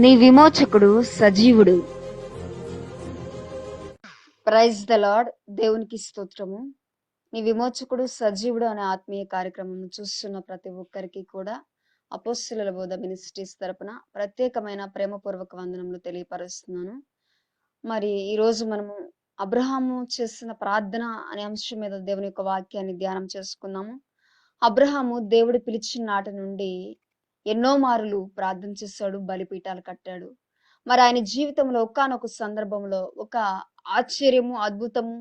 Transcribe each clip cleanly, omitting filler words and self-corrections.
నీ విమోచకుడు సజీవుడు. Praise the Lord. దేవునికి స్తోత్రము. నీ విమోచకుడు సజీవుడు అనే ఆత్మీయ కార్యక్రమం చూస్తున్న ప్రతి ఒక్కరికి కూడా అపోస్తలుల బోధ మినిస్ట్రీస్ తరపున ప్రత్యేకమైన ప్రేమపూర్వక వందనములు తెలియపరుస్తున్నాను. మరి ఈరోజు మనము అబ్రహాము చేసిన ప్రార్థన అనే అంశం మీద దేవుని యొక్క వాక్యాన్ని ధ్యానం చేసుకున్నాము. అబ్రహాము దేవుడు పిలిచిన నాటి నుండి ఎన్నో మారులు ప్రార్థన చేశాడు, బలిపీఠాలు కట్టాడు. మరి ఆయన జీవితంలో ఒకానొక సందర్భంలో ఒక ఆశ్చర్యము, అద్భుతము,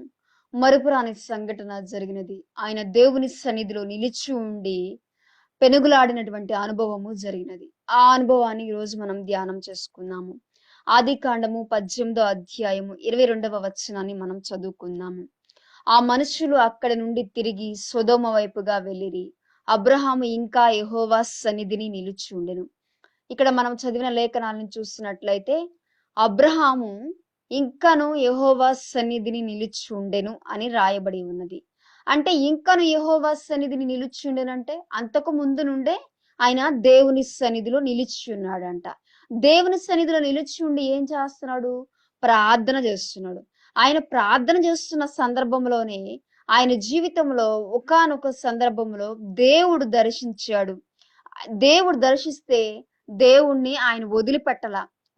మరుపురాని సంఘటన జరిగినది. ఆయన దేవుని సన్నిధిలో నిలిచి ఉండి పెనుగులాడినటువంటి అనుభవము జరిగినది. ఆ అనుభవాన్ని ఈరోజు మనం ధ్యానం చేసుకున్నాము. ఆది కాండము 18వ అధ్యాయము 22వ వచనాన్ని మనం చదువుకుందాము. ఆ మనుషులు అక్కడి నుండి తిరిగి సొదొమ వైపుగా వెళ్ళిరి. అబ్రహాము ఇంకా యెహోవా సన్నిధిని నిలిచి ఉండెను. ఇక్కడ మనం చదివిన లేఖనాలను చూస్తున్నట్లయితే అబ్రహాము ఇంకను యెహోవా సన్నిధిని నిలిచి ఉండెను అని రాయబడి ఉన్నది. అంటే ఇంకను యెహోవా సన్నిధిని నిలిచి ఉండెనంటే అంతకు ముందు నుండే ఆయన దేవుని సన్నిధిలో నిలిచి ఉన్నాడంట. దేవుని సన్నిధిలో నిలిచి ఉండి ఏం చేస్తున్నాడు? ప్రార్థన చేస్తున్నాడు. ఆయన ప్రార్థన చేస్తున్న సందర్భంలోనే ఆయన జీవితంలో ఒకానొక సందర్భంలో దేవుడు దర్శించాడు. దేవుడు దర్శిస్తే దేవుణ్ణి ఆయన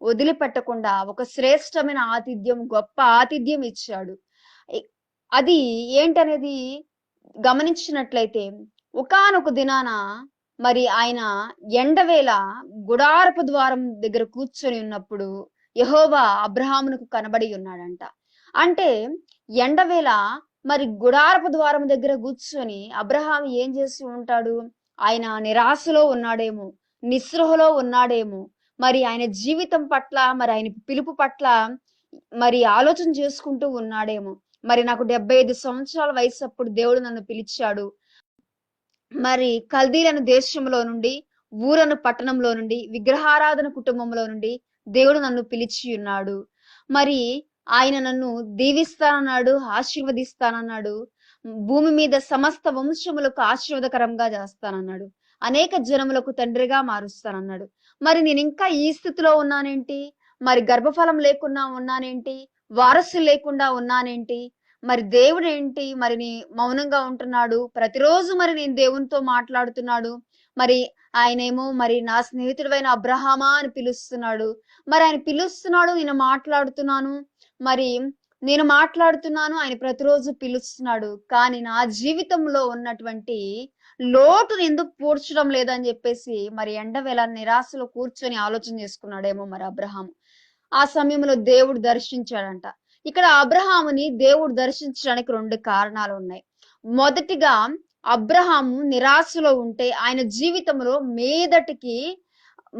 వదిలిపెట్టకుండా ఒక శ్రేష్టమైన ఆతిథ్యం, గొప్ప ఆతిథ్యం ఇచ్చాడు. అది ఏంటనేది గమనించినట్లయితే ఒకానొక దినాన మరి ఆయన ఎండవేళ గుడారపు ద్వారం దగ్గర కూర్చొని ఉన్నప్పుడు యెహోవా అబ్రహామునకు కనబడి ఉన్నాడంట. అంటే ఎండవేళ మరి గుడారపు ద్వారం దగ్గర కూర్చొని అబ్రహాం ఏం చేసి ఉంటాడు? ఆయన నిరాశలో ఉన్నాడేమో, నిస్పృహలో ఉన్నాడేమో, మరి ఆయన జీవితం పట్ల, మరి ఆయన పిలుపు పట్ల మరి ఆలోచన చేసుకుంటూ ఉన్నాడేమో. మరి నాకు 75 సంవత్సరాల వయసు అప్పుడు దేవుడు నన్ను పిలిచాడు. మరి కల్దీలను దేశంలో నుండి, ఊరను పట్టణంలో నుండి, విగ్రహారాధన కుటుంబంలో నుండి దేవుడు నన్ను పిలిచి ఉన్నాడు. మరి ఆయన నన్ను దీవిస్తానన్నాడు, ఆశీర్వదిస్తానన్నాడు. భూమి మీద సమస్త వంశములకు ఆశీర్వాదకరంగా చేస్తానన్నాడు. అనేక జనములకు తండ్రిగా మారుస్తానన్నాడు. మరి నేను ఇంకా ఈ స్థితిలో ఉన్నానేంటి? మరి గర్భఫలం లేకుండా ఉన్నానేంటి? వారసులు లేకుండా ఉన్నానేంటి? మరి దేవుడు ఏంటి మరి మౌనంగా ఉంటున్నాడు? ప్రతిరోజు మరి నేను దేవునితో మాట్లాడుతున్నాడు. మరి ఆయనేమో మరి నా స్నేహితుడైన అబ్రహామా అని పిలుస్తున్నాడు. మరి ఆయన పిలుస్తున్నాడు, నేను మాట్లాడుతున్నాను, ఆయన ప్రతిరోజు పిలుస్తున్నాడు. కానీ నా జీవితంలో ఉన్నటువంటి లోటును ఎందుకు పూడ్చడం లేదని చెప్పేసి మరి ఎండవేళ నిరాశలో కూర్చొని ఆలోచన చేసుకున్నాడేమో మరి అబ్రహాము. ఆ సమయంలో దేవుడు దర్శించాడంట. ఇక్కడ అబ్రహాముని దేవుడు దర్శించడానికి 2 కారణాలు ఉన్నాయి. మొదటిగా అబ్రహాము నిరాశలో ఉంటే ఆయన జీవితంలో మీదటికి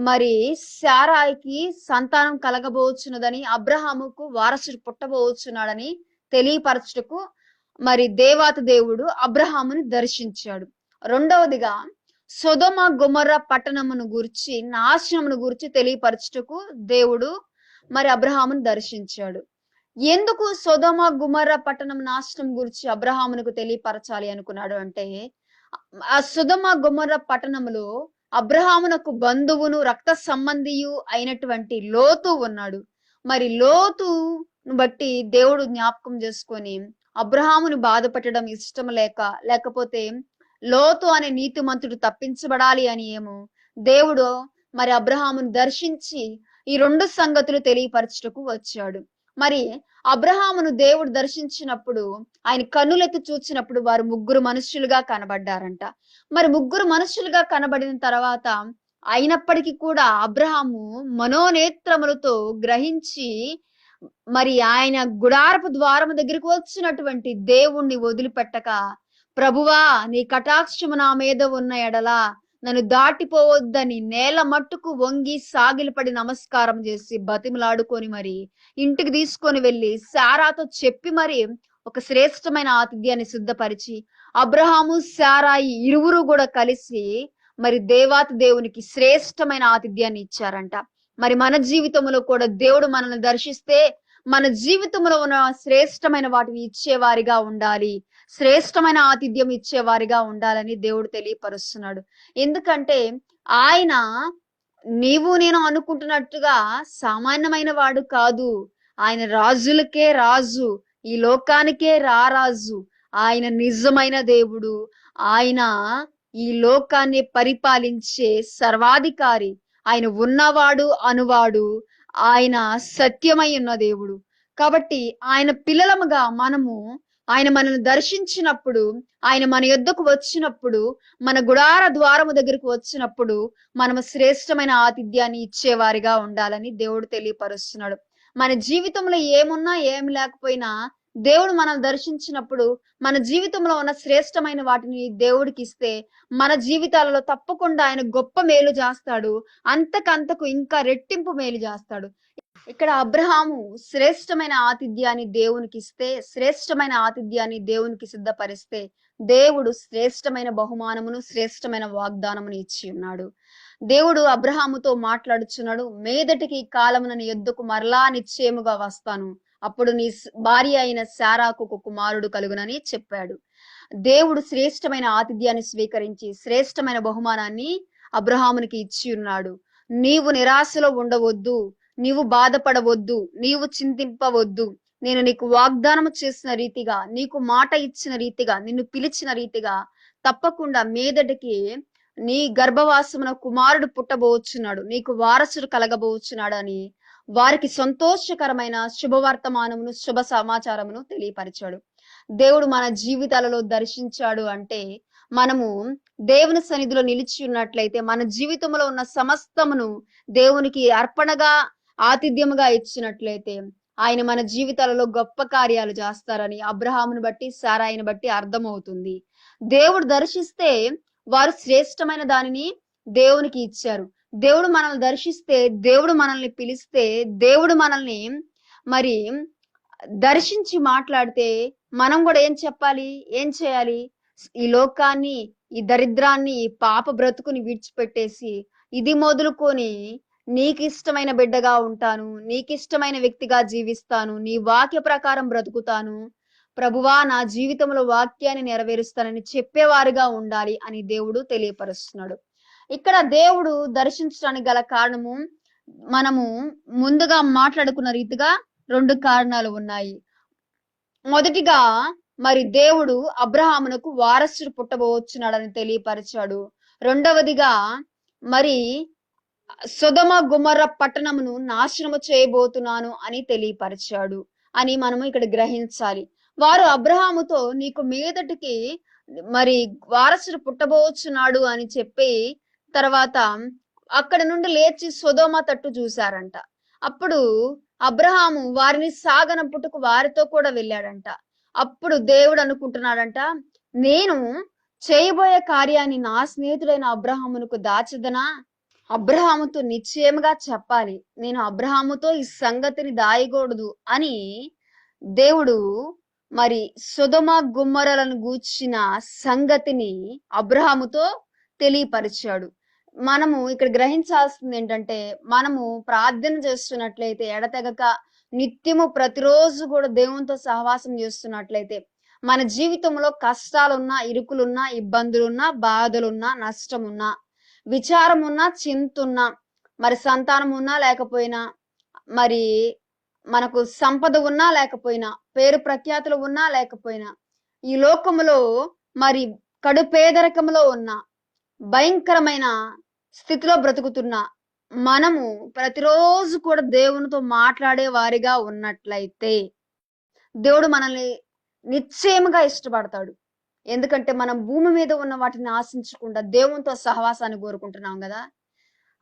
మరి శారాయికి సంతానం కలగబోచున్నదని, అబ్రహాముకు వారసుడు పుట్టబోచున్నాడని తెలియపరచుటకు మరి దేవాతి దేవుడు అబ్రహాముని దర్శించాడు. రెండవదిగా సొదొమ గొమొర్రా పట్టణమును గురించి, నాశనమును గురించి తెలియపరచుటకు దేవుడు మరి అబ్రహాముని దర్శించాడు. ఎందుకు సొదొమ గొమొర్రా పట్టణం నాశనం గురించి అబ్రహామునకు తెలియపరచాలి అనుకున్నాడు అంటే, ఆ సొదొమ గొమొర్రా పట్టణములో అబ్రహామునకు బంధువును, రక్త సంబంధియు అయినటువంటి లోతు ఉన్నాడు. మరి లోతును బట్టి దేవుడు జ్ఞాపకం చేసుకొని అబ్రహామును బాధపెట్టడం ఇష్టం లేకపోతే లోతు అనే నీతిమంతుడు తప్పించబడాలి అని ఏమో దేవుడు మరి అబ్రహామును దర్శించి ఈ 2 సంగతులు తెలియపరచుటకు వచ్చాడు. మరి అబ్రహామును దేవుడు దర్శించినప్పుడు, ఆయన కన్నులెత్తి చూచినప్పుడు వారు 3 మనుషులుగా కనబడ్డారంట. మరి 3 మనుషులుగా కనబడిన తర్వాత అయినప్పటికీ కూడా అబ్రహాము మనోనేత్రములతో గ్రహించి మరి ఆయన గుడారపు ద్వారము దగ్గరికి వచ్చినటువంటి దేవుణ్ణి వదిలిపెట్టక, ప్రభువా నీ కటాక్షము నా మీద ఉన్న ఎడల నన్ను దాటిపోవద్దని నేల మట్టుకు వంగి సాగిలపడి నమస్కారం చేసి బతిమలాడుకొని మరి ఇంటికి తీసుకొని వెళ్ళి శారాతో చెప్పి మరి ఒక శ్రేష్టమైన ఆతిథ్యాన్ని సిద్ధపరిచి అబ్రహాము, శారాయి ఇరువురు కూడా కలిసి మరి దేవాతి దేవునికి శ్రేష్టమైన ఆతిథ్యాన్ని ఇచ్చారంట. మరి మన జీవితంలో కూడా దేవుడు మనల్ని దర్శిస్తే మన జీవితంలో ఉన్న శ్రేష్టమైన వాటిని ఇచ్చేవారిగా ఉండాలి, శ్రేష్టమైన ఆతిథ్యం ఇచ్చేవారిగా ఉండాలని దేవుడు తెలియపరుస్తున్నాడు. ఎందుకంటే ఆయన నీవు నేను అనుకుంటున్నట్టుగా సామాన్యమైన వాడు కాదు. ఆయన రాజులకే రాజు, ఈ లోకానికే రారాజు. ఆయన నిజమైన దేవుడు. ఆయన ఈ లోకాన్ని పరిపాలించే సర్వాధికారి. ఆయన ఉన్నవాడు అనువాడు. ఆయన సత్యమై ఉన్న దేవుడు. కాబట్టి ఆయన పిల్లలముగా ఆయన మనల్ని దర్శించినప్పుడు, ఆయన మన యొద్దకు వచ్చినప్పుడు, మన గుడార ద్వారము దగ్గరకు వచ్చినప్పుడు మనము శ్రేష్టమైన ఆతిథ్యాన్ని ఇచ్చేవారిగా ఉండాలని దేవుడు తెలియపరుస్తున్నాడు. మన జీవితంలో ఏమున్నా ఏమి లేకపోయినా దేవుడు మనల్ని దర్శించినప్పుడు మన జీవితంలో ఉన్న శ్రేష్టమైన వాటిని దేవుడికి ఇస్తే మన జీవితాలలో తప్పకుండా ఆయన గొప్ప మేలు చేస్తాడు. అంతకంతకు ఇంకా రెట్టింపు మేలు చేస్తాడు. ఇక్కడ అబ్రహాము శ్రేష్టమైన ఆతిథ్యాన్ని దేవునికి ఇస్తే, శ్రేష్టమైన ఆతిథ్యాన్ని దేవునికి సిద్ధపరిస్తే దేవుడు శ్రేష్టమైన బహుమానమును, శ్రేష్టమైన వాగ్దానమును ఇచ్చి ఉన్నాడు. దేవుడు అబ్రహాముతో మాట్లాడుచున్నాడు. మీదటికి ఈ కాలమున నీ యొద్దకు మరలా నిశ్చయముగా వస్తాను, అప్పుడు నీ భార్య అయిన శారాకు ఒక కుమారుడు కలుగునని చెప్పాడు. దేవుడు శ్రేష్టమైన ఆతిథ్యాన్ని స్వీకరించి శ్రేష్టమైన బహుమానాన్ని అబ్రహామునికి ఇచ్చి ఉన్నాడు. నీవు నిరాశలో ఉండవద్దు, నీవు బాధపడవద్దు, నీవు చింతింపవద్దు. నేను నీకు వాగ్దానం చేసిన రీతిగా, నీకు మాట ఇచ్చిన రీతిగా, నిన్ను పిలిచిన రీతిగా తప్పకుండా మీదటికి నీ గర్భవాసమున కుమారుడు పుట్టబోచున్నాడు, నీకు వారసుడు కలగబోచున్నాడు అని వారికి సంతోషకరమైన శుభవర్తమానమును, శుభ సమాచారమును తెలియపరిచాడు. దేవుడు మన జీవితాలలో దర్శించాడు అంటే, మనము దేవుని సన్నిధిలో నిలిచి ఉన్నట్లయితే మన జీవితంలో ఉన్న సమస్తమును దేవునికి అర్పణగా, ఆతిథ్యముగా ఇచ్చినట్లయితే ఆయన మన జీవితాలలో గొప్ప కార్యాలు చేస్తారని అబ్రహామును బట్టి, శారాయిని బట్టి అర్థమవుతుంది. దేవుడు దర్శిస్తే వారు శ్రేష్టమైన దానిని దేవునికి ఇచ్చారు. దేవుడు మనల్ని దర్శిస్తే, దేవుడు మనల్ని పిలిస్తే, దేవుడు మనల్ని మరి దర్శించి మాట్లాడితే మనం కూడా ఏం చెప్పాలి, ఏం చేయాలి? ఈ లోకాన్ని, ఈ దరిద్రాన్ని, ఈ పాప బ్రతుకుని విడిచిపెట్టేసి ఇది మొదలుకొని నీకు ఇష్టమైన బిడ్డగా ఉంటాను, నీకు ఇష్టమైన వ్యక్తిగా జీవిస్తాను, నీ వాక్య ప్రకారం బ్రతుకుతాను, ప్రభువా నా జీవితంలో వాక్యాన్ని నెరవేరుస్తానని చెప్పేవారుగా ఉండాలి అని దేవుడు తెలియపరుస్తున్నాడు. ఇక్కడ దేవుడు దర్శించడానికి గల కారణము మనము ముందుగా మాట్లాడుకున్న రీతిగా 2 కారణాలు ఉన్నాయి. మొదటిగా మరి దేవుడు అబ్రహామునకు వారసుడు పుట్టబోచున్నాడని తెలియపరిచాడు. రెండవదిగా మరి సొదొమ గొమొర్రా పట్టణమును నాశనము చేయబోతున్నాను అని తెలియపరిచాడు అని మనము ఇక్కడ గ్రహించాలి. వారు అబ్రహాముతో నీకు మీదటికి మరి వారసుడు పుట్టబోచున్నాడు అని చెప్పి తర్వాత అక్కడ నుండి లేచి సొదొమ తట్టు చూశారంట. అప్పుడు అబ్రహాము వారిని సాగనంపుటకు వారితో కూడా వెళ్ళాడంట. అప్పుడు దేవుడు అనుకుంటున్నాడంట, నేను చేయబోయే కార్యాన్ని నా స్నేహితుడైన అబ్రహామునకు దాచదనా? అబ్రహాముతో నిశ్చయముగా చెప్పాలి, నేను అబ్రహాముతో ఈ సంగతిని దాయకూడదు అని దేవుడు మరి సొదొమ గొమొర్రాలను గూర్చిన సంగతిని అబ్రహాముతో తెలియపరిచాడు. మనము ఇక్కడ గ్రహించాల్సింది ఏంటంటే, మనము ప్రార్థన చేస్తున్నట్లయితే ఎడతెగక నిత్యము ప్రతిరోజు కూడా దేవునితో సహవాసం చేస్తున్నట్లయితే మన జీవితంలో కష్టాలున్నా, ఇరుకులున్నా, ఇబ్బందులున్నా, బాధలున్నా, నష్టమున్నా, విచారం ఉన్నా, చింతున్నా, మరి సంతానం ఉన్నా లేకపోయినా, మరి మనకు సంపద ఉన్నా లేకపోయినా, పేరు ప్రఖ్యాతులు ఉన్నా లేకపోయినా, ఈ లోకములో మరి కడు పేదరికంలో ఉన్న, భయంకరమైన స్థితిలో బ్రతుకుతున్నా మనము ప్రతిరోజు కూడా దేవునితో మాట్లాడే వారిగా ఉన్నట్లయితే దేవుడు మనల్ని నిశ్చయముగా ఇష్టపడతాడు. ఎందుకంటే మనం భూమి మీద ఉన్న వాటిని ఆశించకుండా దేవునితో సహవాసాన్ని కోరుకుంటున్నాం కదా.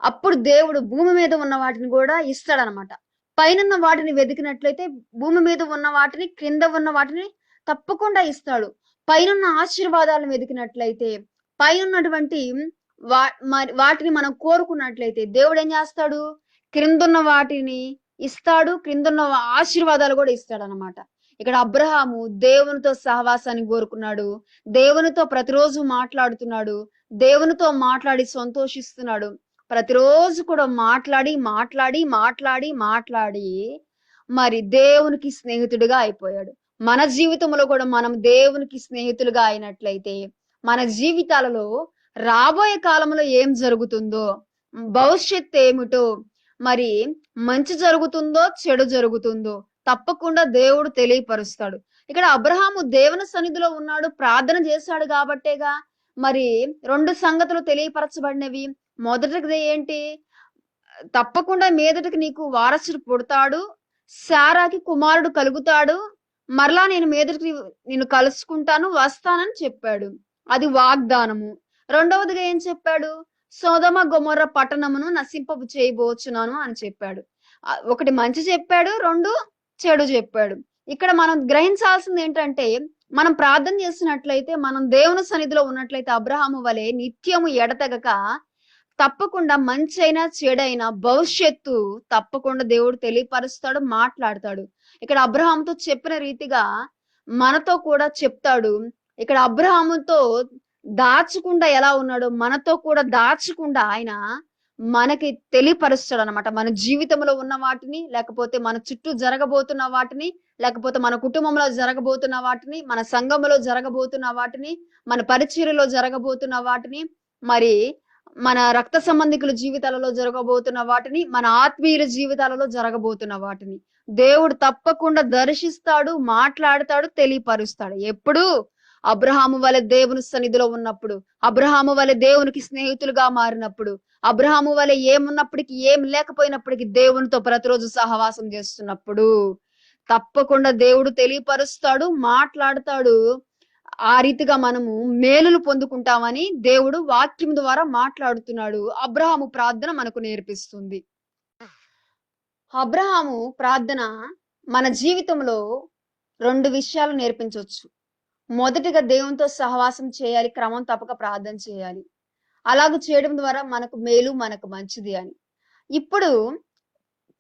అప్పుడు దేవుడు భూమి మీద ఉన్న వాటిని కూడా ఇస్తాడనమాట. పైనున్న వాటిని వెతికినట్లయితే భూమి మీద ఉన్న వాటిని, క్రింద ఉన్న వాటిని తప్పకుండా ఇస్తాడు. పైనున్న ఆశీర్వాదాలను వెతికినట్లయితే, పైనున్నటువంటి వాటిని మనం కోరుకున్నట్లయితే దేవుడు ఏం చేస్తాడు? క్రిందున్న వాటిని ఇస్తాడు, క్రిందున్న ఆశీర్వాదాలు కూడా ఇస్తాడు అనమాట. ఇక్కడ అబ్రహాము దేవునితో సహవాసాన్ని కోరుకున్నాడు, దేవునితో ప్రతిరోజు మాట్లాడుతున్నాడు, దేవునితో మాట్లాడి సంతోషిస్తున్నాడు. ప్రతిరోజు కూడా మాట్లాడి మాట్లాడి మాట్లాడి మాట్లాడి మరి దేవునికి స్నేహితుడిగా అయిపోయాడు. మన జీవితంలో కూడా మనం దేవునికి స్నేహితులుగా అయినట్లయితే మన జీవితాలలో రాబోయే కాలంలో ఏం జరుగుతుందో, భవిష్యత్తు ఏమిటో, మరి మంచి జరుగుతుందో చెడు జరుగుతుందో తప్పకుండా దేవుడు తెలియపరుస్తాడు. ఇక్కడ అబ్రహాము దేవుని సన్నిధిలో ఉన్నాడు, ప్రార్థన చేశాడు కాబట్టేగా మరి 2 సంగతులు తెలియపరచబడినవి. మొదటిది ఏంటి? తప్పకుండా మీదటికి నీకు వారసుడు పుడతాడు, శారాకి కుమారుడు కలుగుతాడు, మరలా నేను మీదటికి నిన్ను కలుసుకుంటాను, వస్తానని చెప్పాడు. అది వాగ్దానము. రెండవదిగా ఏం చెప్పాడు? సొదొమ గొమొర్రా పట్టణమును నశింపపు చేయబోచున్నాను అని చెప్పాడు. ఒకటి మంచి చెప్పాడు, 2 చెడు చెప్పాడు. ఇక్కడ మనం గ్రహించాల్సింది ఏంటంటే, మనం ప్రార్థన చేసినట్లయితే, మనం దేవుని సన్నిధిలో ఉన్నట్లయితే అబ్రహాము వలె నిత్యము ఎడతెగక తప్పకుండా మంచైనా చెడైనా భవిష్యత్తు తప్పకుండా దేవుడు తెలియపరుస్తాడు, మాట్లాడతాడు. ఇక్కడ అబ్రహాముతో చెప్పిన రీతిగా మనతో కూడా చెప్తాడు. ఇక్కడ అబ్రహాముతో దాచకుండా ఎలా ఉన్నాడో మనతో కూడా దాచకుండా ఆయన మనకి తెలియపరుస్తాడు అనమాట. మన జీవితంలో ఉన్న వాటిని, లేకపోతే మన చుట్టూ జరగబోతున్న వాటిని, లేకపోతే మన కుటుంబంలో జరగబోతున్న వాటిని, మన సంఘంలో జరగబోతున్న వాటిని, మన పరిచర్యలో జరగబోతున్న వాటిని, మరి మన రక్త సంబంధికుల జీవితాలలో జరగబోతున్న వాటిని, మన ఆత్మీయుల జీవితాలలో జరగబోతున్న వాటిని దేవుడు తప్పకుండా దర్శిస్తాడు, మాట్లాడతాడు, తెలియపరుస్తాడు. ఎప్పుడు? అబ్రహాము వలె దేవుని సన్నిధిలో ఉన్నప్పుడు, అబ్రహాము వలె దేవునికి స్నేహితులుగా మారినప్పుడు, అబ్రహాము వలె ఏమున్నప్పటికీ ఏం లేకపోయినప్పటికీ దేవునితో ప్రతిరోజు సహవాసం చేస్తున్నప్పుడు తప్పకుండా దేవుడు తెలియపరుస్తాడు, మాట్లాడతాడు. ఆ రీతిగా మనము మేలులు పొందుకుంటామని దేవుడు వాక్యం ద్వారా మాట్లాడుతున్నాడు. అబ్రహాము ప్రార్థన మనకు నేర్పిస్తుంది. అబ్రహాము ప్రార్థన మన జీవితంలో 2 విషయాలు నేర్పించవచ్చు. మొదటిగా దేవునితో సహవాసం చేయాలి, క్రమం తప్పక ప్రార్థన చేయాలి. అలాగ చేయడం ద్వారా మనకు మేలు, మనకు మంచిది అని. ఇప్పుడు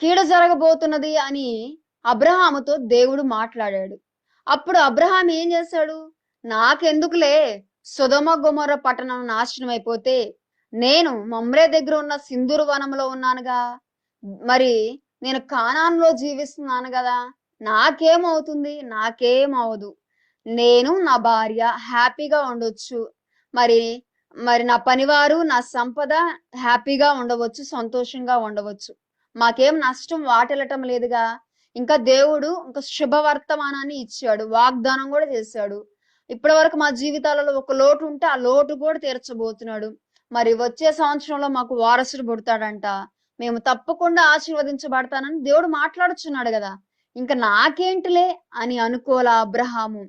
కీడు జరగబోతున్నది అని అబ్రహాముతో దేవుడు మాట్లాడాడు. అప్పుడు అబ్రహాం ఏం చేశాడు? నాకెందుకులే, సొదొమ గొమొర్రా పట్టణం నాశనం అయిపోతే, నేను మమ్రే దగ్గర ఉన్న సింధూరు వనంలో ఉన్నానుగా, మరి నేను కానాన్లో జీవిస్తున్నాను కదా, నాకేమవుతుంది? నాకేమవదు. నేను నా భార్య హ్యాపీగా ఉండొచ్చు, మరి నా పనివారు, నా సంపద హ్యాపీగా ఉండవచ్చు, సంతోషంగా ఉండవచ్చు. మాకేం నష్టం వాటిల్లటం లేదుగా. ఇంకా దేవుడు ఇంకా శుభవర్తమానాన్ని ఇచ్చాడు, వాగ్దానం కూడా చేశాడు. ఇప్పటి వరకు మా జీవితాలలో ఒక లోటు ఉంటే ఆ లోటు కూడా తీర్చబోతున్నాడు. మరి వచ్చే సంవత్సరంలో మాకు వారసుడు పుడతాడంట, మేము తప్పకుండా ఆశీర్వదించబడతానని దేవుడు మాట్లాడుచున్నాడు కదా. ఇంకా నాకేంటిలే అని అనుకోలా అబ్రహాము.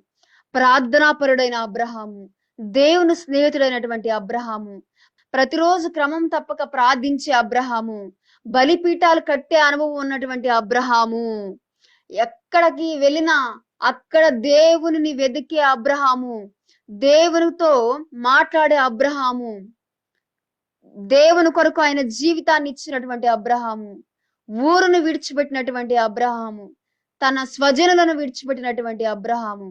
ప్రార్థనాపరుడైన అబ్రహాము, దేవుని స్నేహితుడైనటువంటి అబ్రహాము, ప్రతిరోజు క్రమం తప్పక ప్రార్థించే అబ్రహాము, బలిపీఠాలు కట్టే అనుభవం ఉన్నటువంటి అబ్రహాము, ఎక్కడికి వెళ్ళినా అక్కడ దేవుని వెతికే అబ్రహాము, దేవునితో మాట్లాడే అబ్రహాము, దేవుని కొరకు ఆయన జీవితాన్ని ఇచ్చినటువంటి అబ్రహాము, ఊరును విడిచిపెట్టినటువంటి అబ్రహాము, తన స్వజనులను విడిచిపెట్టినటువంటి అబ్రహాము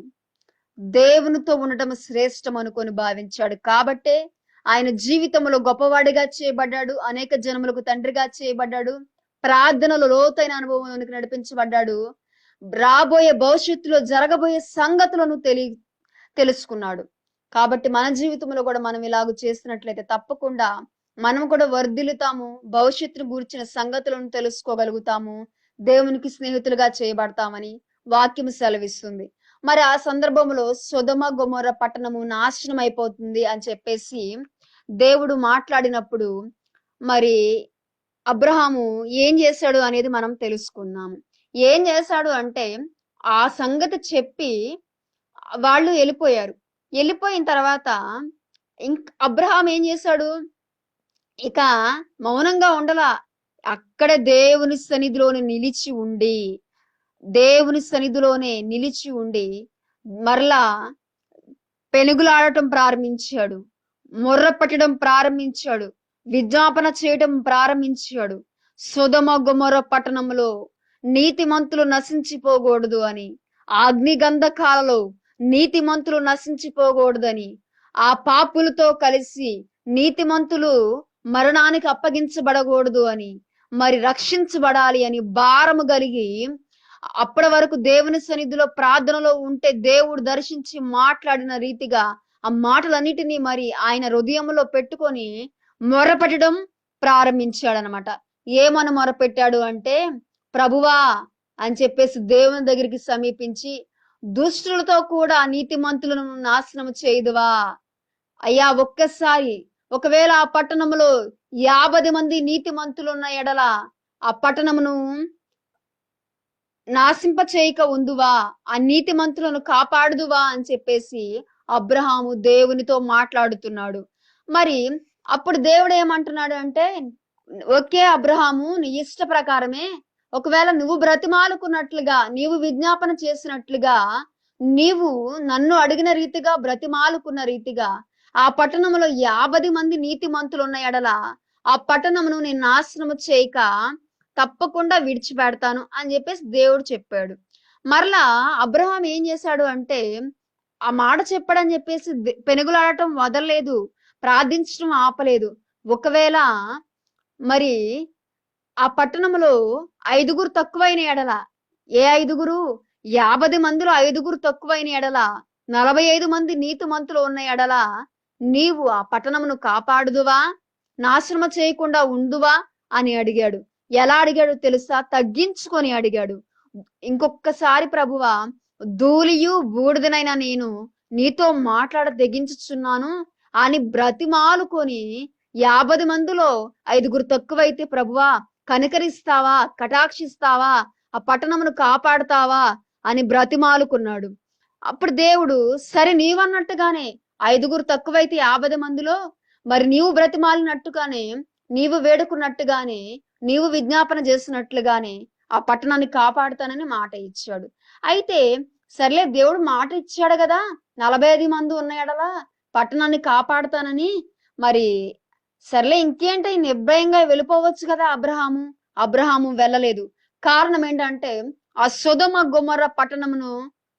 దేవునితో ఉండటం శ్రేష్టం అనుకొని భావించాడు. కాబట్టే ఆయన జీవితంలో గొప్పవాడిగా చేయబడ్డాడు, అనేక జనములకు తండ్రిగా చేయబడ్డాడు, ప్రార్థనలో లోతైన అనుభవంలోనికి నడిపించబడ్డాడు, రాబోయే భవిష్యత్తులో జరగబోయే సంగతులను తెలుసుకున్నాడు. కాబట్టి మన జీవితంలో కూడా మనం ఇలాగ చేసినట్లయితే తప్పకుండా మనం కూడా వర్ధిల్లుతాము, భవిష్యత్తును గూర్చిన సంగతులను తెలుసుకోగలుగుతాము, దేవునికి స్నేహితులుగా చేయబడతామని వాక్యం సెలవిస్తుంది. మరి ఆ సందర్భంలో సొదొమ గొమొర్రా పట్టణము నాశనం అయిపోతుంది అని చెప్పేసి దేవుడు మాట్లాడినప్పుడు మరి అబ్రహాము ఏం చేశాడు అనేది మనం తెలుసుకుందాము. ఏం చేశాడు అంటే, ఆ సంగతి చెప్పి వాళ్ళు వెళ్ళిపోయారు. వెళ్ళిపోయిన తర్వాత అబ్రహాం ఏం చేశాడు? ఇక మౌనంగా ఉండలా, అక్కడ దేవుని సన్నిధిలోనే నిలిచి ఉండి మరలా పెనుగులాడటం ప్రారంభించాడు, మొర్ర పట్టడం ప్రారంభించాడు, విజ్ఞాపన చేయటం ప్రారంభించాడు. సొదొమ గొమొర్రా పట్టణంలో నీతిమంతులు నశించిపోకూడదు అని, అగ్నిగంధకాలలో నీతిమంతులు నశించిపోకూడదని, ఆ పాపులతో కలిసి నీతిమంతులు మరణానికి అప్పగించబడకూడదు అని, మరి రక్షించబడాలి అని భారము కలిగి అప్పటి వరకు దేవుని సన్నిధిలో ప్రార్థనలో ఉంటే దేవుడు దర్శించి మాట్లాడిన రీతిగా ఆ మాటలన్నిటినీ మరి ఆయన హృదయంలో పెట్టుకొని మొరపెట్టడం ప్రారంభించాడనమాట. ఏమని మొరపెట్టాడు అంటే, ప్రభువా అని చెప్పేసి దేవుని దగ్గరికి సమీపించి, దుష్టులతో కూడా నీతిమంతులను నాశనం చేయుదువా? అయ్యా ఒక్కసారి ఒకవేళ ఆ పట్టణంలో 50 మంది నీతిమంతులున్న ఎడల ఆ పట్టణమును నాశింప చేయక ఉందువా? ఆ నీతిమంతులను కాపాడుదువా అని చెప్పేసి అబ్రహాము దేవునితో మాట్లాడుతున్నాడు. మరి అప్పుడు దేవుడు ఏమంటున్నాడు అంటే, ఓకే అబ్రహాము, నీ ఇష్ట ప్రకారమే, ఒకవేళ నువ్వు బ్రతిమాలుకున్నట్లుగా, నీవు విజ్ఞాపన చేసినట్లుగా, నీవు నన్ను అడిగిన రీతిగా బ్రతిమాలుకున్న రీతిగా ఆ పట్టణంలో 50 మంది నీతిమంతులు ఉన్న ఎడల ఆ పట్టణమును నేను నాశనము చేయక తప్పకుండా విడిచిపెడతాను అని చెప్పేసి దేవుడు చెప్పాడు. మరలా అబ్రహాం ఏం చేశాడు అంటే, ఆ మాట చెప్పాడని చెప్పేసి పెనుగులాడటం వదలలేదు, ప్రార్థించడం ఆపలేదు. ఒకవేళ మరి ఆ పట్టణంలో 5 తక్కువైన ఎడల, ఏ 5? 50 మందిలో 5 తక్కువైన ఎడల, 45 మంది నీతిమంతులు ఉన్న ఎడల, నీవు ఆ పట్టణమును కాపాడుదువా? నాశనము చేయకుండా ఉండువా అని అడిగాడు. ఎలా అడిగాడు తెలుసా? తగ్గించుకొని అడిగాడు. ఇంకొక్కసారి ప్రభువా, ధూళియు బూడిదనైన నేను నీతో మాట్లాడ తెగించుచున్నాను అని బ్రతిమాలుకొని, 50 మందిలో 5 తక్కువైతే ప్రభువా కనికరిస్తావా, కటాక్షిస్తావా, ఆ పట్టణమును కాపాడుతావా అని బ్రతిమాలుకున్నాడు. అప్పుడు దేవుడు, సరే నీవన్నట్టుగానే 5 తక్కువైతే 50 మందిలో, మరి నీవు బ్రతిమాలినట్టుగానే, నీవు వేడుకున్నట్టుగానే, నీవు విజ్ఞాపన చేసినట్లుగానే ఆ పట్టణాన్ని కాపాడుతానని మాట ఇచ్చాడు. అయితే సర్లే, దేవుడు మాట ఇచ్చాడు కదా, 45 మంది ఉన్న ఎడల పట్టణాన్ని కాపాడుతానని. మరి సర్లే, ఇంకేంటి, నిర్భయంగా వెళ్ళిపోవచ్చు కదా అబ్రహాము వెళ్ళలేదు. కారణం ఏంటంటే, ఆ సొదొమ గొమొర్రా పట్టణమును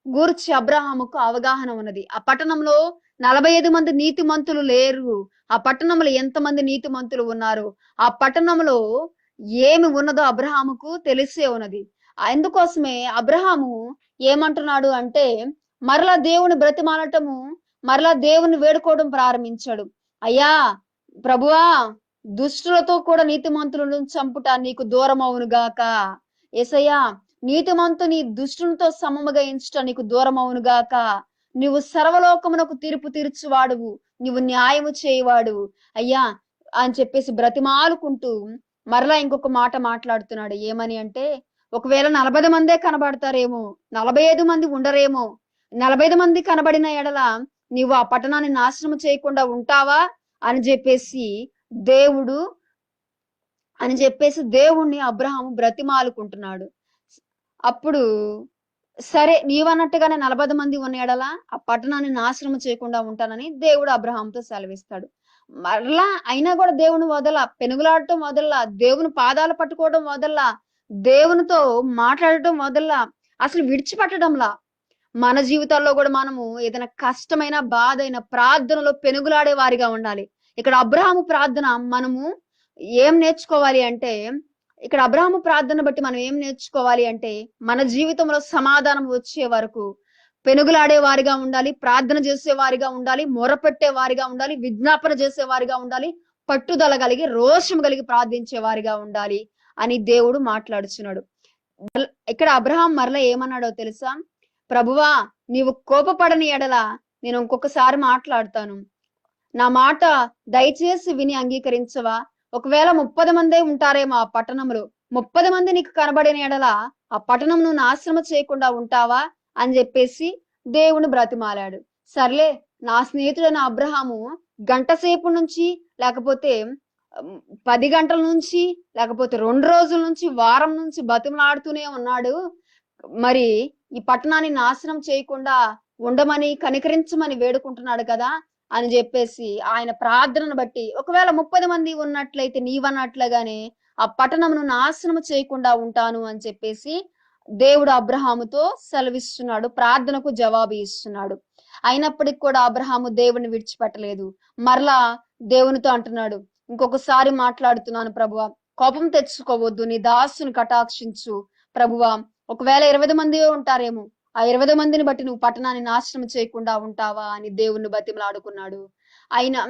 గూర్చి అబ్రహాముకు అవగాహన ఉన్నది. ఆ పట్టణంలో 45 మంది నీతిమంతులు లేరు. ఆ పట్టణంలో ఎంతమంది నీతిమంతులు ఉన్నారు, ఆ పట్టణంలో ఏమి ఉన్నదో అబ్రహాముకు తెలిసే ఉన్నది. అందుకోసమే అబ్రహాము ఏమంటున్నాడు అంటే, మరలా దేవుని బ్రతిమాలటము, మరలా దేవుని వేడుకోవడం ప్రారంభించాడు. అయ్యా ప్రభువా, దుష్టులతో కూడా నీతిమంతులను చంపుట నీకు దూరం అవును గాక. యేసయ్యా, నీతిమంతుని దుష్టునితో సమముగా ఎంచుట నీకు దూరం అవును గాక. నువ్వు సర్వలోకమునకు తీర్పు తీర్చువాడువు, నువ్వు న్యాయము చేయవాడువు అయ్యా అని చెప్పేసి బ్రతిమాలుకుంటూ మరలా ఇంకొక మాట మాట్లాడుతున్నాడు. ఏమని అంటే, ఒకవేళ 40 మందే కనబడతారేమో, 45 మంది ఉండరేమో, 45 మంది కనబడిన ఎడల నీవు ఆ పట్టణాన్ని నాశనం చేయకుండా ఉంటావా అని చెప్పేసి దేవుణ్ణి అబ్రహాము బ్రతిమాలుకుంటున్నాడు. అప్పుడు సరే, నీవన్నట్టుగానే 40 మంది ఉన్న ఎడల ఆ పట్టణాన్ని నాశనం చేయకుండా ఉంటానని దేవుడు అబ్రహాంతో సెలవిస్తాడు. మరలా అయినా కూడా దేవుని వదల, పెనుగులాడటం వదల, దేవుని పాదాలు పట్టుకోవడం వదల, దేవునితో మాట్లాడటం వదల, అసలు విడిచిపెట్టడంలా. మన జీవితాల్లో కూడా మనము ఏదైనా కష్టమైన, బాధ అయిన ప్రార్థనలో పెనుగులాడే వారిగా ఉండాలి. ఇక్కడ అబ్రహాము ప్రార్థన మనము ఏం నేర్చుకోవాలి అంటే, ఇక్కడ అబ్రహాము ప్రార్థన బట్టి మనం ఏం నేర్చుకోవాలి అంటే, మన జీవితంలో సమాధానం వచ్చే వరకు పెనుగులాడే వారిగా ఉండాలి, ప్రార్థన చేసే వారిగా ఉండాలి, మొరపెట్టే వారిగా ఉండాలి, విజ్ఞాపన చేసే వారిగా ఉండాలి, పట్టుదల కలిగి, రోషం కలిగి ప్రార్థించే వారిగా ఉండాలి అని దేవుడు మాట్లాడుచున్నాడు. ఇక్కడ అబ్రహాం మరలా ఏమన్నాడో తెలుసా? ప్రభువా, నీవు కోపపడని ఎడల నేను ఇంకొకసారి మాట్లాడతాను, నా మాట దయచేసి విని అంగీకరించవా? ఒకవేళ 30 మందే ఉంటారేమో ఆ పట్టణంలో, 30 మంది నీకు కనబడిన ఎడల ఆ పట్టణం నువ్వు నాశనం చేయకుండా ఉంటావా అని చెప్పేసి దేవుని బ్రతిమాలాడు. సర్లే, నా స్నేహితుడైన అబ్రహాము గంట సేపు నుంచి, లేకపోతే 10 గంటల నుంచి, లేకపోతే 2 రోజుల నుంచి, వారం నుంచి బతిమలాడుతూనే ఉన్నాడు. మరి ఈ పట్టణాన్ని నాశనం చేయకుండా ఉండమని, కనికరించమని వేడుకుంటున్నాడు కదా అని చెప్పేసి ఆయన ప్రార్థనను బట్టి, ఒకవేళ 30 మంది ఉన్నట్లయితే నీవన్నట్లుగానే ఆ పట్టణమును నాశనం చేయకుండా ఉంటాను అని చెప్పేసి దేవుడు అబ్రహాముతో సెలవిస్తున్నాడు, ప్రార్థనకు జవాబు ఇస్తున్నాడు. అయినప్పటికీ కూడా అబ్రహాము దేవుని విడిచిపెట్టలేదు. మరలా దేవునితో అంటున్నాడు, ఇంకొకసారి మాట్లాడుతున్నాను ప్రభువా, కోపం తెచ్చుకోవద్దు, నీ దాసుని కటాక్షించు ప్రభువా. ఒకవేళ 20 మంది ఉంటారేమో, ఆ 20 మందిని బట్టి నువ్వు పట్టణాన్ని నాశనం చేయకుండా ఉంటావా అని దేవుణ్ణి బతిమలాడుకున్నాడు. అయినా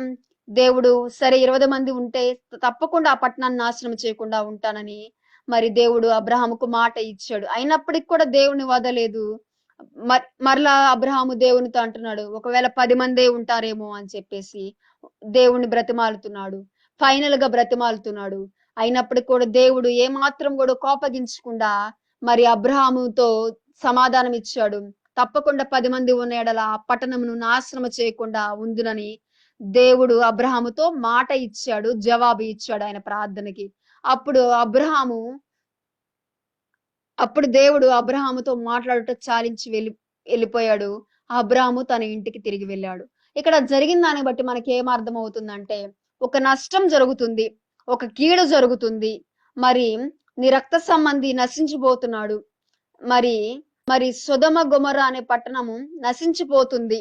దేవుడు సరే 20 మంది ఉంటే తప్పకుండా ఆ పట్టణాన్ని నాశనం చేయకుండా ఉంటానని మరి దేవుడు అబ్రహాముకు మాట ఇచ్చాడు. అయినప్పటికి కూడా దేవుని వదలేదు. మరలా అబ్రహాము దేవునితో అంటున్నాడు, ఒకవేళ 10 మందే ఉంటారేమో అని చెప్పేసి దేవుణ్ణి బ్రతిమాలుతున్నాడు. ఫైనల్ గా బ్రతిమాలుతున్నాడు. అయినప్పటికి కూడా దేవుడు ఏమాత్రం కూడా కోపగించకుండా మరి అబ్రహాముతో సమాధానం ఇచ్చాడు. తప్పకుండా 10 మంది ఉన్న ఎడల ఆ పట్టణమును నాశనం చేయకుండా ఉందునని దేవుడు అబ్రహాముతో మాట ఇచ్చాడు, జవాబు ఇచ్చాడు ఆయన ప్రార్థనకి. అప్పుడు దేవుడు అబ్రహాముతో మాట్లాడుట చాలించి వెళ్ళిపోయాడు. అబ్రహాము తన ఇంటికి తిరిగి వెళ్ళాడు. ఇక్కడ జరిగిన దాన్ని బట్టి మనకి ఏం అర్థం అవుతుందంటే, ఒక నష్టం జరుగుతుంది, ఒక కీడు జరుగుతుంది. మరి నీ రక్త సంబంధి నశించిపోతున్నాడు. మరి మరి సొదొమ గొమొర్రా అనే పట్టణము నశించిపోతుంది.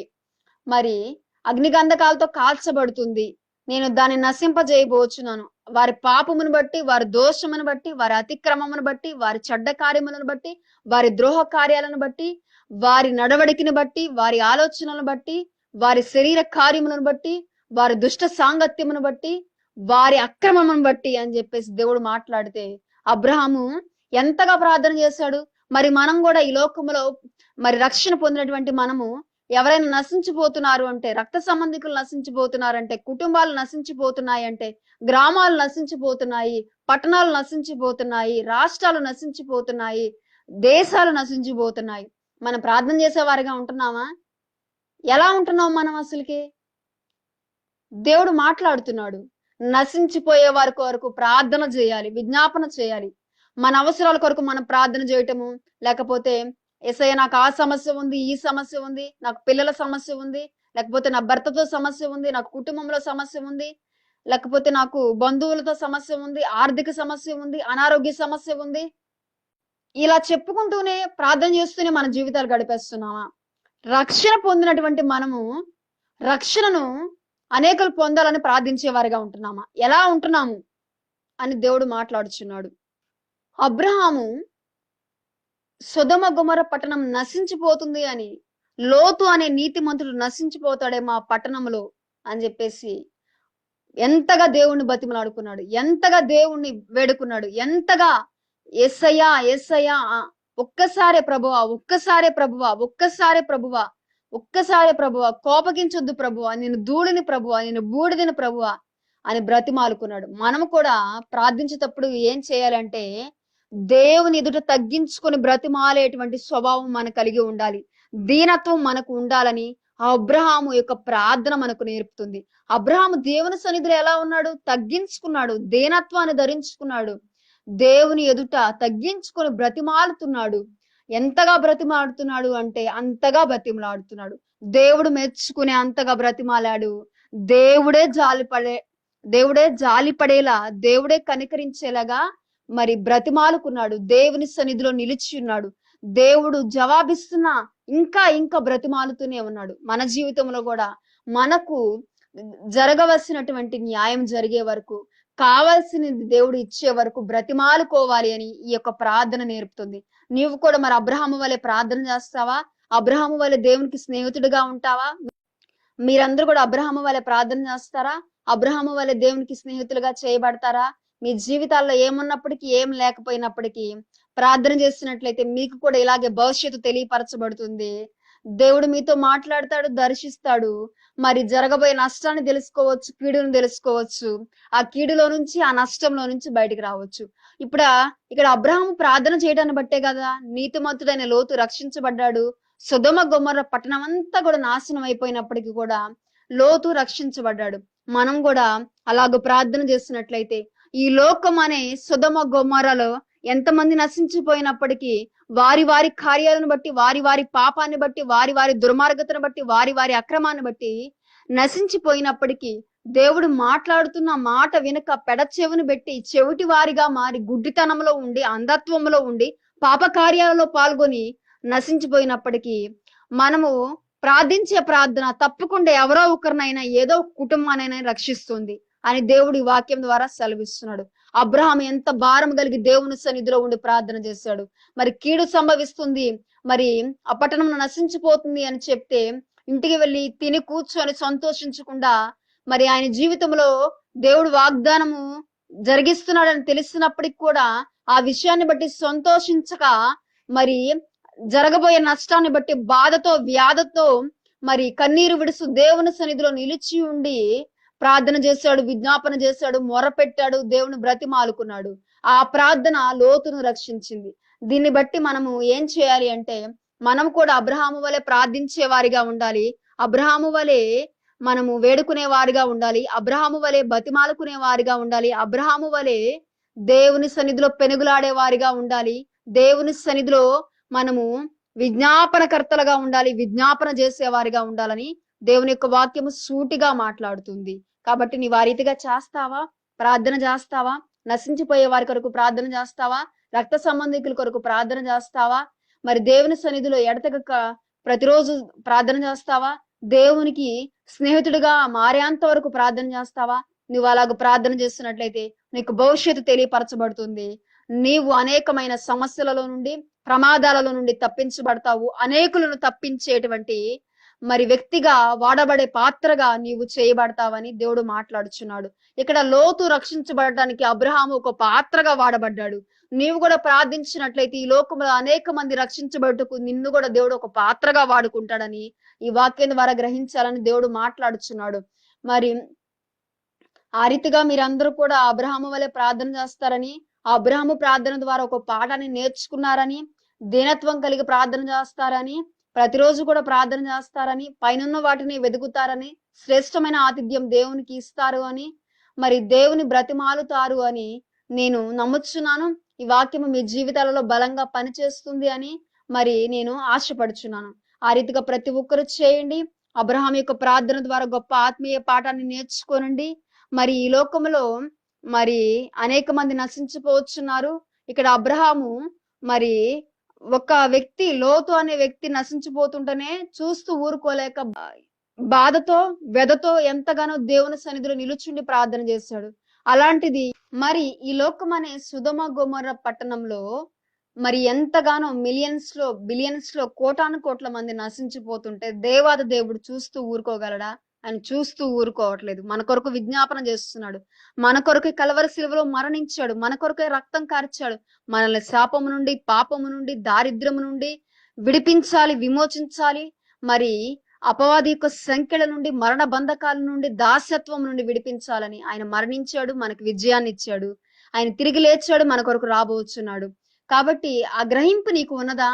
మరి అగ్నిగంధకాలతో కాల్చబడుతుంది. నేను దాన్ని నశింపజేయబోచున్నాను. వారి పాపమును బట్టి, వారి దోషమును బట్టి, వారి అతిక్రమమును బట్టి, వారి చెడ్డ కార్యములను బట్టి, వారి ద్రోహ కార్యాలను బట్టి, వారి నడవడికను బట్టి, వారి ఆలోచనలను బట్టి, వారి శరీర కార్యములను బట్టి, వారి దుష్ట సాంగత్యమును బట్టి, వారి అక్రమమును బట్టి అని చెప్పేసి దేవుడు మాట్లాడితే అబ్రహాము ఎంతగా ప్రార్థన చేశాడు. మరి మనం కూడా ఈ లోకములో మరి రక్షణ పొందినటువంటి మనము ఎవరైనా నశించిపోతున్నారు అంటే, రక్త సంబంధికులు నశించిపోతున్నారంటే, కుటుంబాలు నశించిపోతున్నాయంటే, గ్రామాలు నశించిపోతున్నాయి, పట్టణాలు నశించిపోతున్నాయి, రాష్ట్రాలు నశించిపోతున్నాయి, దేశాలు నశించిపోతున్నాయి. మనం ప్రార్థన చేసేవారిగా ఉంటున్నామా? ఎలా ఉంటున్నాం మనం అసలుకి? దేవుడు మాట్లాడుతున్నాడు. నశించిపోయే వారి కొరకు ప్రార్థన చేయాలి, విజ్ఞాపన చేయాలి. మన అవసరాల కొరకు మనం ప్రార్థన చేయటము, లేకపోతే యేసయ్య నాకు ఆ సమస్య ఉంది, ఈ సమస్య ఉంది, నాకు పిల్లల సమస్య ఉంది, లేకపోతే నా భర్తతో సమస్య ఉంది, నాకు కుటుంబంలో సమస్య ఉంది, లేకపోతే నాకు బంధువులతో సమస్య ఉంది, ఆర్థిక సమస్య ఉంది, అనారోగ్య సమస్య ఉంది. ఇలా చెప్పుకుంటూనే ప్రార్థన చేస్తూనే మన జీవితాలు గడిపేస్తున్నామా? రక్షణ పొందినటువంటి మనము రక్షణను అనేకులు పొందాలని ప్రార్థించే వారిగా ఉంటున్నామా? ఎలా ఉంటున్నాము అని దేవుడు మాట్లాడుచున్నాడు. అబ్రహాము సొదొమ గొమొర్రా పట్టణం నశించిపోతుంది అని, లోతు అనే నీతిమంతుడు నశించిపోతాడేమో ఆ పట్టణంలో అని చెప్పేసి ఎంతగా దేవుణ్ణి బతిమలాడుకున్నాడు, ఎంతగా దేవుణ్ణి వేడుకున్నాడు, ఎంతగా యేసయ్యా యేసయ్యా ఒక్కసారే ప్రభువా, ఒక్కసారే ప్రభువా, ఒక్కసారే ప్రభువా, ఒక్కసారే ప్రభువా, కోపగించొద్దు ప్రభువా, నేను ధూళిని ప్రభువా, నేను బూడిదని ప్రభువా అని బ్రతిమాలుకున్నాడు. మనము కూడా ప్రార్థించేటప్పుడు ఏం చేయాలంటే, దేవుని ఎదుట తగ్గించుకొని బ్రతిమాలేటువంటి స్వభావం మనకు కలిగి ఉండాలి. దీనత్వం మనకు ఉండాలని అబ్రహాము యొక్క ప్రార్థన మనకు నేర్పుతుంది. అబ్రహాము దేవుని సన్నిధిలో ఎలా ఉన్నాడు? తగ్గించుకున్నాడు, దీనత్వాన్ని ధరించుకున్నాడు, దేవుని ఎదుట తగ్గించుకొని బ్రతిమాలుతున్నాడు. ఎంతగా బ్రతిమాడుతున్నాడు అంటే అంతగా బ్రతిమలాడుతున్నాడు. దేవుడు మెచ్చుకునే అంతగా బ్రతిమాలాడు. దేవుడే జాలిపడేలా, దేవుడే కనికరించేలాగా మరి బ్రతిమాలుకున్నాడు. దేవుని సన్నిధిలో నిలిచి ఉన్నాడు. దేవుడు జవాబిస్తున్నా ఇంకా ఇంకా బ్రతిమాలుతూనే ఉన్నాడు. మన జీవితంలో కూడా మనకు జరగవలసినటువంటి న్యాయం జరిగే వరకు, కావాల్సినది దేవుడు ఇచ్చే వరకు బ్రతిమాలుకోవాలి అని ఈ యొక్క ప్రార్థన నేర్పుతుంది. నీవు కూడా మరి అబ్రహాము వలె ప్రార్థన చేస్తావా? అబ్రహాము వలె దేవునికి స్నేహితుడిగా ఉంటావా? మీరందరూ కూడా అబ్రహాము వలె ప్రార్థన చేస్తారా? అబ్రహాము వలె దేవునికి స్నేహితులుగా చేయబడతారా? మీ జీవితాల్లో ఏమున్నప్పటికీ, ఏం లేకపోయినప్పటికీ ప్రార్థన చేస్తున్నట్లయితే మీకు కూడా ఇలాగే భవిష్యత్తు తెలియపరచబడుతుంది. దేవుడు మీతో మాట్లాడతాడు, దర్శిస్తాడు. మరి జరగబోయే నష్టాన్ని తెలుసుకోవచ్చు, కీడును తెలుసుకోవచ్చు. ఆ కీడులో నుంచి, ఆ నష్టంలో నుంచి బయటికి రావచ్చు. ఇక్కడ అబ్రహాము ప్రార్థన చేయడాన్ని బట్టే కదా నీతిమంతుడైన లోతు రక్షించబడ్డాడు. సొదొమ గొమొర్రా పట్టణం అంతా కూడా నాశనం అయిపోయినప్పటికీ కూడా లోతు రక్షించబడ్డాడు. మనం కూడా అలాగ ప్రార్థన చేస్తున్నట్లయితే ఈ లోకం అనే సొదొమ గొమొర్రాలో ఎంతమంది నశించిపోయినప్పటికీ వారి వారి కార్యాలను బట్టి, వారి వారి పాపాన్ని బట్టి, వారి వారి దుర్మార్గతను బట్టి, వారి వారి అక్రమాన్ని బట్టి నశించిపోయినప్పటికీ దేవుడు మాట్లాడుతున్న మాట వెనుక పెడచెవును పెట్టి చెవిటి వారిగా మారి గుడ్డితనంలో ఉండి, అంధత్వంలో ఉండి, పాప కార్యాలలో పాల్గొని నశించిపోయినప్పటికీ మనము ప్రార్థించే ప్రార్థన తప్పకుండా ఎవరో ఒకరినైనా, ఏదో కుటుంబానైనా రక్షిస్తుంది అని దేవుడి వాక్యం ద్వారా సెలవిస్తున్నాడు. అబ్రహాం ఎంత భారం కలిగి దేవుని సన్నిధిలో ఉండి ప్రార్థన చేశాడు. మరి కీడు సంభవిస్తుంది, మరి ఆ పట్టణం నశించిపోతుంది అని చెప్తే ఇంటికి వెళ్ళి తిని కూర్చొని సంతోషించకుండా మరి ఆయన జీవితంలో దేవుడు వాగ్దానము జరిగిస్తున్నాడని తెలిసినప్పటికి కూడా ఆ విషయాన్ని బట్టి సంతోషించక, మరి జరగబోయే నష్టాన్ని బట్టి బాధతో వ్యాధతో మరి కన్నీరు విడుస్తూ దేవుని సన్నిధిలో నిలిచి ఉండి ప్రార్థన చేశాడు, విజ్ఞాపన చేశాడు, మొరపెట్టాడు, దేవుని బ్రతిమాలుకున్నాడు. ఆ ప్రార్థన లోతును రక్షించింది. దీన్ని బట్టి మనము ఏం చేయాలి అంటే, మనం కూడా అబ్రహాము వలె ప్రార్థించే వారిగా ఉండాలి. అబ్రహాము వలె మనము వేడుకునే వారిగా ఉండాలి. అబ్రహాము వలె బతిమాలుకునే వారిగా ఉండాలి. అబ్రహాము వలె దేవుని సన్నిధిలో పెనుగులాడే వారిగా ఉండాలి. దేవుని సన్నిధిలో మనము విజ్ఞాపనకర్తలుగా ఉండాలి, విజ్ఞాపన చేసే వారిగా ఉండాలని దేవుని యొక్క వాక్యము సూటిగా మాట్లాడుతుంది. కాబట్టి నీవు ఆ రీతిగా చేస్తావా? ప్రార్థన చేస్తావా? నశించిపోయే వారి కొరకు ప్రార్థన చేస్తావా? రక్త సంబంధికుల కొరకు ప్రార్థన చేస్తావా? మరి దేవుని సన్నిధిలో ఎడతెగక ప్రతిరోజు ప్రార్థన చేస్తావా? దేవునికి స్నేహితుడిగా మారేంత వరకు ప్రార్థన చేస్తావా? నువ్వు అలాగ ప్రార్థన చేస్తున్నట్లయితే నీకు భవిష్యత్తు తెలియపరచబడుతుంది. నీవు అనేకమైన సమస్యలలో నుండి, ప్రమాదాలలో నుండి తప్పించబడతావు. అనేకులను తప్పించేటువంటి మరి వ్యక్తిగా వాడబడే పాత్రగా నీవు చేయబడతావని దేవుడు మాట్లాడుచున్నాడు. ఇక్కడ లోతు రక్షించబడటానికి అబ్రహాము ఒక పాత్రగా వాడబడ్డాడు. నీవు కూడా ప్రార్థించినట్లయితే ఈ లోకంలో అనేక మంది రక్షించబడుటకు నిన్ను కూడా దేవుడు ఒక పాత్రగా వాడుకుంటాడని ఈ వాక్యం ద్వారా గ్రహించాలని దేవుడు మాట్లాడుచున్నాడు. మరి ఆ రీతిగా మీరందరూ కూడా అబ్రహాము వలె ప్రార్థన చేస్తారని, ఆ అబ్రహాము ప్రార్థన ద్వారా ఒక పాఠాన్ని నేర్చుకున్నారని, దీనత్వం కలిగి ప్రార్థన చేస్తారని, ప్రతిరోజు కూడా ప్రార్థన చేస్తారని, పైనున్న వాటిని వెతుకుతారని, శ్రేష్టమైన ఆతిథ్యం దేవునికి ఇస్తారు అని, మరి దేవుని బ్రతిమాలుతారు అని నేను నమ్ముచున్నాను. ఈ వాక్యము మీ జీవితాలలో బలంగా పనిచేస్తుంది అని మరి నేను ఆశపడుచున్నాను. ఆ రీతిగా ప్రతి ఒక్కరు చేయండి. అబ్రహాం యొక్క ప్రార్థన ద్వారా గొప్ప ఆత్మీయ పాఠాన్ని నేర్చుకోనండి. మరి ఈ లోకంలో మరి అనేక మంది నశించిపోవచ్చున్నారు. ఇక్కడ అబ్రహాము మరి ఒక వ్యక్తి, లోతు అనే వ్యక్తి నశించిపోతుంటేనే చూస్తూ ఊరుకోలేక బాధతో వ్యధతో ఎంతగానో దేవుని సన్నిధిలో నిలుచుండి ప్రార్థన చేశాడు. అలాంటిది మరి ఈ లోకం అనే సుధమ గొమొర్రా పట్టణంలో మరి ఎంతగానో బిలియన్స్ లో కోటాను కోట్ల మంది నశించిపోతుంటే దేవాది దేవుడు చూస్తూ ఊరుకోగలడా? ఆయన చూస్తూ ఊరుకోవట్లేదు. మన కొరకు విజ్ఞాపన చేస్తున్నాడు. మన కొరకే కలవరి శిలువలో మరణించాడు. మన కొరకే రక్తం కార్చాడు. మనల్ని శాపము నుండి, పాపము నుండి, దారిద్ర్యము నుండి విడిపించాలి, విమోచించాలి. మరి అపవాది యొక్క సంఖ్యల నుండి, మరణ బంధకాల నుండి, దాస్యత్వం నుండి విడిపించాలని ఆయన మరణించాడు, మనకు విజయాన్ని ఇచ్చాడు. ఆయన తిరిగి లేచాడు, మన కొరకు రాబోచున్నాడు. కాబట్టి ఆ గ్రహింపు నీకు ఉన్నదా?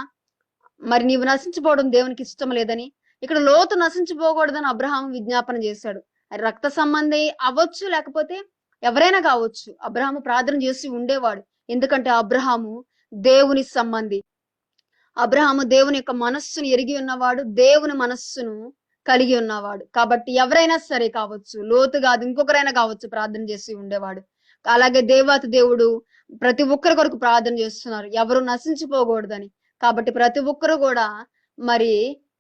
మరి నీవు నశించిపోవడం దేవునికి ఇష్టం లేదని, ఇక్కడ లోతు నశించిపోకూడదని అబ్రహాము విజ్ఞాపన చేశాడు. రక్త సంబంధి అవ్వచ్చు, లేకపోతే ఎవరైనా కావచ్చు. అబ్రహాము ప్రార్థన చేసి ఉండేవాడు. ఎందుకంటే అబ్రహాము దేవుని సంబంధి. అబ్రహాము దేవుని యొక్క మనస్సును ఎరిగి ఉన్నవాడు, దేవుని మనస్సును కలిగి ఉన్నవాడు. కాబట్టి ఎవరైనా సరే కావచ్చు, లోతు కాదు ఇంకొకరైనా కావచ్చు, ప్రార్థన చేసి ఉండేవాడు. అలాగే దేవాతి దేవుడు ప్రతి ఒక్కరి కొరకు ప్రార్థన చేస్తున్నారు, ఎవరు నశించిపోకూడదని. కాబట్టి ప్రతి ఒక్కరు కూడా మరి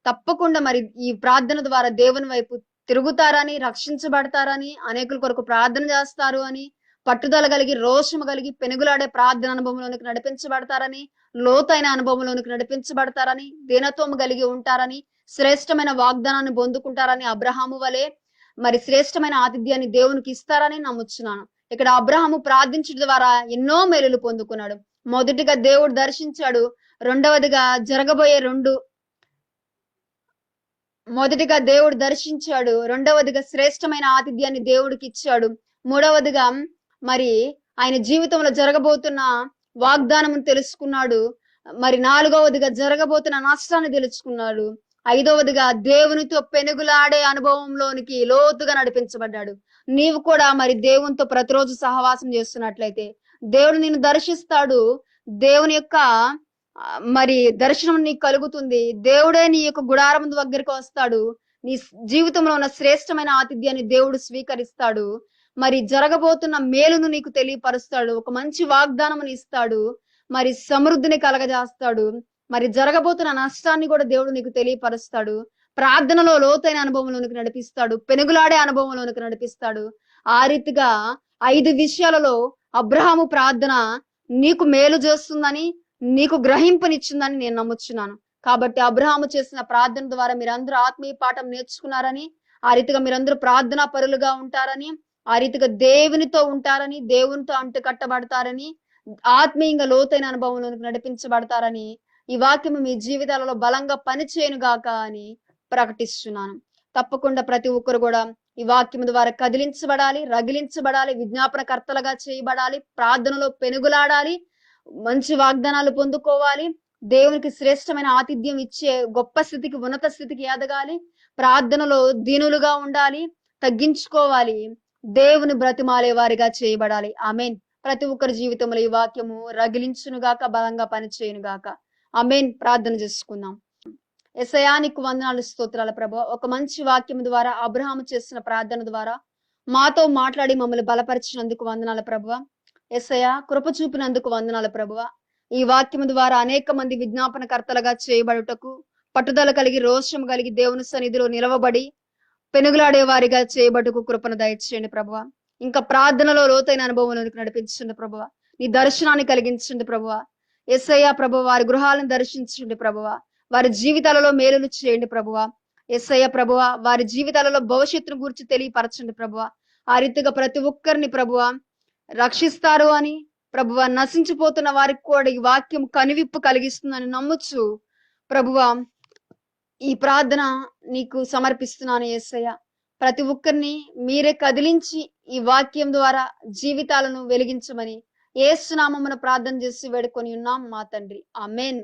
తప్పకుండా మరి ఈ ప్రార్థన ద్వారా దేవుని వైపు తిరుగుతారని, రక్షించబడతారని, అనేకుల కొరకు ప్రార్థన చేస్తారు అని, పట్టుదల కలిగి, రోషము కలిగి, పెనుగులాడే ప్రార్థన అనుభవంలోనికి నడిపించబడతారని, లోతైన అనుభవంలోనికి నడిపించబడతారని, దీనత్వం కలిగి ఉంటారని, శ్రేష్టమైన వాగ్దానాన్ని పొందుకుంటారని, అబ్రహాము వలె మరి శ్రేష్టమైన ఆతిథ్యాన్ని దేవునికి ఇస్తారని నమ్ముచున్నాను. ఇక్కడ అబ్రహాము ప్రార్థించడం ద్వారా ఎన్నో మేలులు పొందుకున్నాడు. మొదటిగా దేవుడు దర్శించాడు. మొదటిగా దేవుడు దర్శించాడు. రెండవదిగా శ్రేష్టమైన ఆతిథ్యాన్ని దేవుడికి ఇచ్చాడు. మూడవదిగా మరి ఆయన జీవితంలో జరగబోతున్న వాగ్దానం తెలుసుకున్నాడు. మరి నాలుగవదిగా జరగబోతున్న నష్టాన్ని తెలుసుకున్నాడు. ఐదవదిగా దేవునితో పెనుగులాడే అనుభవంలోనికి లోతుగా నడిపించబడ్డాడు. నీవు కూడా మరి దేవునితో ప్రతిరోజు సహవాసం చేస్తున్నట్లయితే దేవుడు నిన్ను దర్శిస్తాడు. దేవుని యొక్క మరి దర్శనం నీకు కలుగుతుంది. దేవుడే నీ యొక్క గుడారం దగ్గరికి వస్తాడు. నీ జీవితంలో ఉన్న శ్రేష్టమైన ఆతిథ్యాన్ని దేవుడు స్వీకరిస్తాడు. మరి జరగబోతున్న మేలును నీకు తెలియపరుస్తాడు. ఒక మంచి వాగ్దానం ఇస్తాడు. మరి సమృద్ధిని కలగజేస్తాడు. మరి జరగబోతున్న నష్టాన్ని కూడా దేవుడు నీకు తెలియపరుస్తాడు. ప్రార్థనలో లోతైన అనుభవంలోనికి నడిపిస్తాడు. పెనుగులాడే అనుభవంలోనికి నడిపిస్తాడు. ఆ రీతిగా 5 విషయాలలో అబ్రహాము ప్రార్థన నీకు మేలు చేస్తుందని, నీకు గ్రహింపునిచ్చిందని నేను నమ్ముచున్నాను. కాబట్టి అబ్రహాము చేసిన ప్రార్థన ద్వారా మీరందరూ ఆత్మీయ పాఠం నేర్చుకున్నారని, ఆ రీతిగా మీరందరూ ప్రార్థనా పరులుగా ఉంటారని, ఆ రీతిగా దేవునితో ఉంటారని, దేవునితో అంటుకట్టబడతారని, ఆత్మీయంగా లోతైన అనుభవంలోనికి నడిపించబడతారని, ఈ వాక్యము మీ జీవితాలలో బలంగా పనిచేయును గాక అని ప్రకటిస్తున్నాను. తప్పకుండా ప్రతి ఒక్కరు కూడా ఈ వాక్యం ద్వారా కదిలించబడాలి, రగిలించబడాలి, విజ్ఞాపనకర్తలుగా చేయబడాలి, ప్రార్థనలో పెనుగులాడాలి, మంచి వాగ్దానాలు పొందుకోవాలి, దేవునికి శ్రేష్టమైన ఆతిథ్యం ఇచ్చే గొప్ప స్థితికి, ఉన్నత స్థితికి ఎదగాలి, ప్రార్థనలో దీనులుగా ఉండాలి, తగ్గించుకోవాలి, దేవుని బ్రతిమాలే వారిగా చేయబడాలి. ఆమేన్. ప్రతి ఒక్కరి జీవితంలో ఈ వాక్యము రగిలించును గాక, బలంగా పనిచేయును గాక. ఆమేన్. ప్రార్థన చేసుకుందాం. యేసయ్యా నీకు వందనాలు, స్తోత్రాలు ప్రభువా. ఒక మంచి వాక్యం ద్వారా, అబ్రహాము చేసిన ప్రార్థన ద్వారా మాతో మాట్లాడి మమ్మల్ని బలపరిచినందుకు వందనాలు ప్రభువా. యేసయ్యా కృప చూపినందుకు వందనాలు ప్రభువా. ఈ వాక్యం ద్వారా అనేక మంది విజ్ఞాపనకర్తలుగా చేయబడుటకు, పట్టుదల కలిగి, రోషం కలిగి, దేవుని సన్నిధిలో నిలవబడి పెనుగులాడే వారిగా చేయబడుటకు కృపను దయచేయండి ప్రభువా. ఇంకా ప్రార్థనలో లోతైన అనుభవంలోనికి నడిపించండి ప్రభువా. నీ దర్శనాన్ని కలిగించండి ప్రభువా. యేసయ్యా ప్రభువా, వారి గృహాలను దర్శించండి ప్రభువా. వారి జీవితాలలో మేలులు చేయండి ప్రభువా. యేసయ్య ప్రభువా, వారి జీవితాలలో భవిష్యత్తును గురించి తెలియపరచండి ప్రభువా. ఆ రీతిగా ప్రతి ఒక్కరిని ప్రభువా రక్షిస్తారు అని, ప్రభువా నశించిపోతున్న వారికి కూడా ఈ వాక్యం కనువిప్పు కలిగిస్తుందని నమ్ముచు ప్రభువా ఈ ప్రార్థన నీకు సమర్పిస్తున్నాను యేసయ్య. ప్రతి ఒక్కరిని మీరే కదిలించి ఈ వాక్యం ద్వారా జీవితాలను వెలిగించమని యేసు నామమున ప్రార్థన చేసి వేడుకొని ఉన్నాం మా తండ్రి. ఆమేన్.